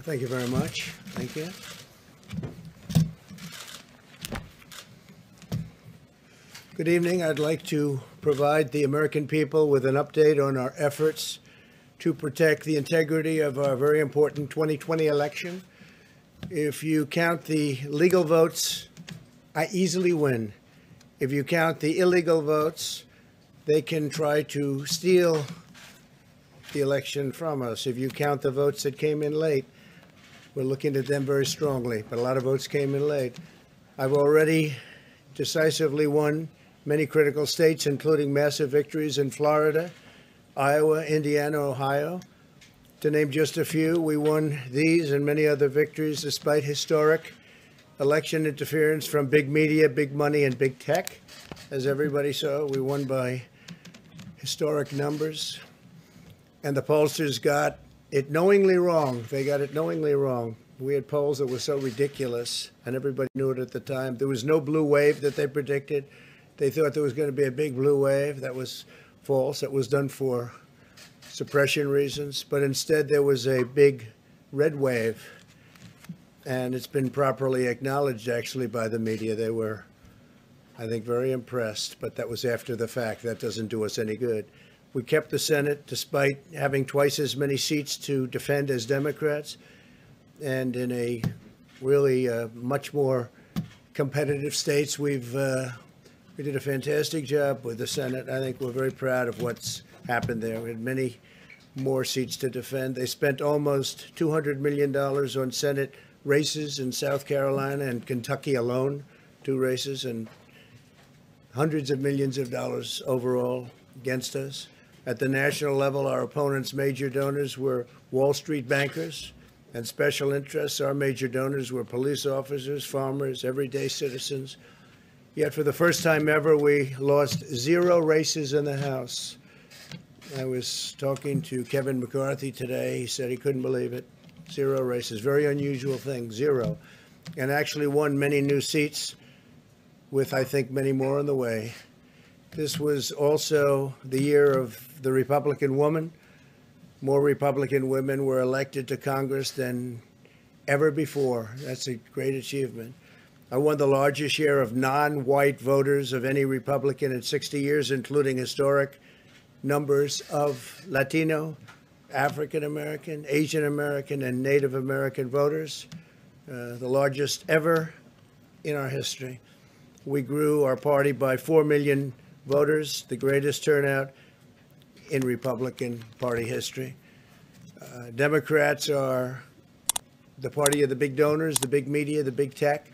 Thank you very much. Thank you. Good evening. I'd like to provide the American people with an update on our efforts to protect the integrity of our very important 2020 election. If you count the legal votes, I easily win. If you count the illegal votes, they can try to steal the election from us. If you count the votes that came in late, we're looking at them very strongly, but a lot of votes came in late. I've already decisively won many critical states, including massive victories in Florida, Iowa, Indiana, Ohio. To name just a few, we won these and many other victories despite historic election interference from big media, big money, and big tech. As everybody saw, we won by historic numbers. And the pollsters got it knowingly wrong. They got it knowingly wrong. We had polls that were so ridiculous, and everybody knew it at the time. There was no blue wave that they predicted. They thought there was going to be a big blue wave. That was false. It was done for suppression reasons. But instead, there was a big red wave. And it's been properly acknowledged, actually, by the media. They were, I think, very impressed. But that was after the fact. That doesn't do us any good. We kept the Senate despite having twice as many seats to defend as Democrats, and in a really much more competitive states. We did a fantastic job with the Senate. I think we're very proud of what's happened there. We had many more seats to defend. They spent almost $200 million on Senate races in South Carolina and Kentucky alone, 2 races, and hundreds of millions of dollars overall against us. At the national level, our opponents' major donors were Wall Street bankers and special interests. Our major donors were police officers, farmers, everyday citizens. Yet for the first time ever, we lost 0 races in the House. I was talking to Kevin McCarthy today. He said he couldn't believe it. 0 races. Very unusual thing, 0. And actually won many new seats with, I think, many more on the way. This was also the year of the Republican woman. More Republican women were elected to Congress than ever before. That's a great achievement. I won the largest share of non-white voters of any Republican in 60 years, including historic numbers of Latino, African American, Asian American, and Native American voters, the largest ever in our history. We grew our party by 4 million voters, the greatest turnout in Republican Party history. Democrats are the party of the big donors, the big media, the big tech.